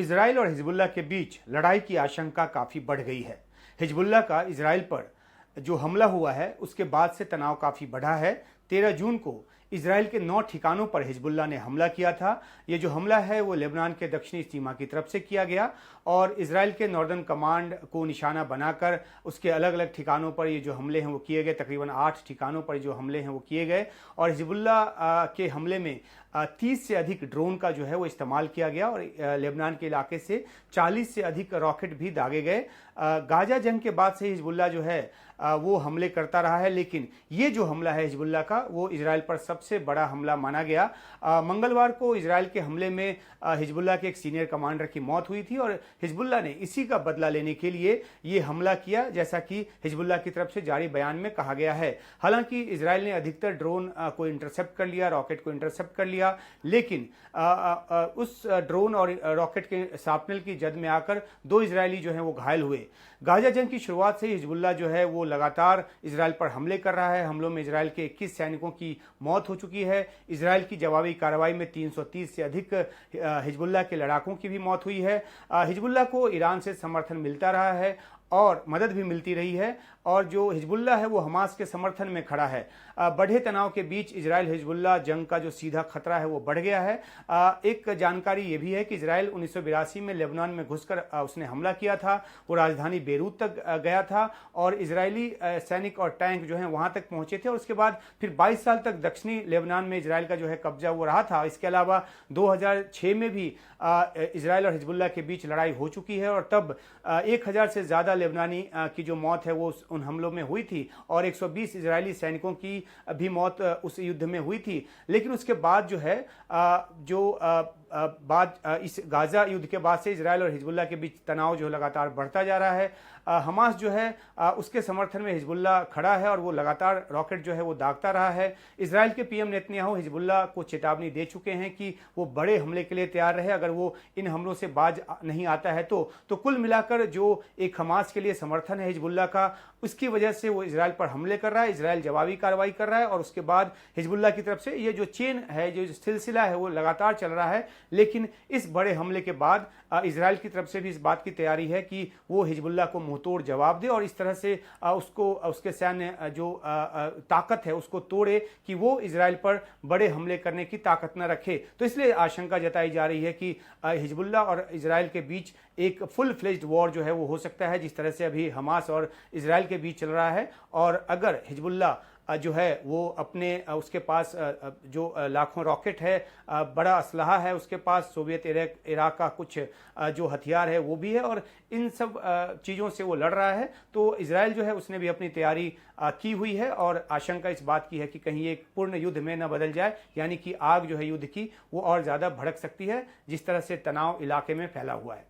Israel और Hezbollah के बीच लड़ाई की आशंका काफ़ी बढ़ गई है। हिजबुल्लाह का इजराइल पर जो हमला हुआ है उसके बाद से तनाव काफ़ी बढ़ा है। 13 जून को इजराइल के 9 ठिकानों पर हिजबुल्लाह ने हमला किया था। ये जो हमला है वो लेबनान के दक्षिणी सीमा की तरफ से किया गया और इजराइल के नॉर्दर्न कमांड को निशाना बनाकर उसके अलग अलग ठिकानों पर ये जो हमले हैं वो किए गए। तकरीबन 8 ठिकानों पर जो हमले हैं वो किए गए और हिजबुल्लाह के हमले में 30 से अधिक ड्रोन का जो है वो इस्तेमाल किया गया और लेबनान के इलाके से 40 से अधिक रॉकेट भी दागे गए। गाजा जंग के बाद से हिजबुल्लाह जो है वो हमले करता रहा है, लेकिन ये जो हमला है हिजबुल्लाह का वो इजराइल पर सबसे बड़ा हमला माना गया। मंगलवार को इजराइल के हमले में हिजबुल्लाह के एक सीनियर कमांडर की मौत हुई थी और हिजबुल्लाह ने इसी का बदला लेने के लिए ये हमला किया, जैसा कि हिजबुल्लाह की तरफ से जारी बयान में कहा गया है। हालांकि इजराइल ने अधिकतर ड्रोन को इंटरसेप्ट कर लिया, रॉकेट को इंटरसेप्ट कर लिया, लेकिन उस ड्रोन और रॉकेट के शार्पनल की जद में आकर 2 इजरायली जो हैं वो घायल हुए। गाजा जंग की शुरुआत से हिजबुल्लाह जो है वो लगातार इजराइल पर हमले कर रहा है। हमलों में इजराइल के 21 सैनिकों की मौत हो चुकी है। इजराइल की जवाबी कार्रवाई में 330 से अधिक हिजबुल्लाह के लड़ाकों की भी मौत हुई है। हिजबुल्लाह को ईरान से समर्थन मिलता रहा है और मदद भी मिलती रही है और जो हिजबुल्लाह है वो हमास के समर्थन में खड़ा है। बढ़े तनाव के बीच इजराइल हिजबुल्लाह जंग का जो सीधा खतरा है वो बढ़ गया है। एक जानकारी ये भी है कि इजराइल 1982 में लेबनान में घुसकर उसने हमला किया था। वो राजधानी बेरूत तक गया था और इजरायली सैनिक और टैंक जो हैं वहाँ तक पहुँचे थे और उसके बाद फिर 22 साल तक दक्षिणी लेबनान में इजराइल का जो है कब्जा वो रहा था। इसके अलावा 2006 में भी इजराइल और हिजबुल्लाह के बीच लड़ाई हो चुकी है और तब 1000 से ज़्यादा लेबनानी की जो मौत है वो उन हमलों में हुई थी और 120 इजरायली सैनिकों की भी मौत उस युद्ध में हुई थी। लेकिन उसके बाद जो है इस गाजा युद्ध के बाद से इजराइल और हिजबुल्लाह के बीच तनाव जो लगातार बढ़ता जा रहा है। हमास जो है उसके समर्थन में हिजबुल्लाह खड़ा है और वो लगातार रॉकेट जो है वो दागता रहा है। इजराइल के पीएम नेतन्याहू हिजबुल्लाह को चेतावनी दे चुके हैं कि वो बड़े हमले के लिए तैयार रहे अगर वो इन हमलों से बाज नहीं आता है तो कुल मिलाकर जो एक हमास के लिए समर्थन है हिजबुल्लाह का, उसकी वजह से वो इजराइल पर हमले कर रहा है। इजराइल जवाबी कार्रवाई कर रहा है और उसके बाद हिजबुल्लाह की तरफ से ये जो चेन है, जो सिलसिला है वो लगातार चल रहा है। लेकिन इस बड़े हमले के बाद इजराइल की तरफ से भी इस बात की तैयारी है कि वो हिजबुल्लाह को मुंहतोड़ जवाब दे और इस तरह से उसके सैन्य जो ताकत है उसको तोड़े कि वो इजराइल पर बड़े हमले करने की ताकत न रखे। तो इसलिए आशंका जताई जा रही है कि हिजबुल्लाह और इजराइल के बीच एक फुल फ्लेज्ड वॉर जो है वो हो सकता है, जिस तरह से अभी हमास और इजराइल के बीच चल रहा है। और अगर हिजबुल्लाह जो है वो अपने उसके पास जो लाखों रॉकेट है, बड़ा असलहा है उसके पास, सोवियत इराक का कुछ जो हथियार है वो भी है और इन सब चीज़ों से वो लड़ रहा है, तो इजराइल जो है उसने भी अपनी तैयारी की हुई है और आशंका इस बात की है कि कहीं एक पूर्ण युद्ध में न बदल जाए, यानी कि आग जो है युद्ध की वो और ज़्यादा भड़क सकती है जिस तरह से तनाव इलाके में फैला हुआ है।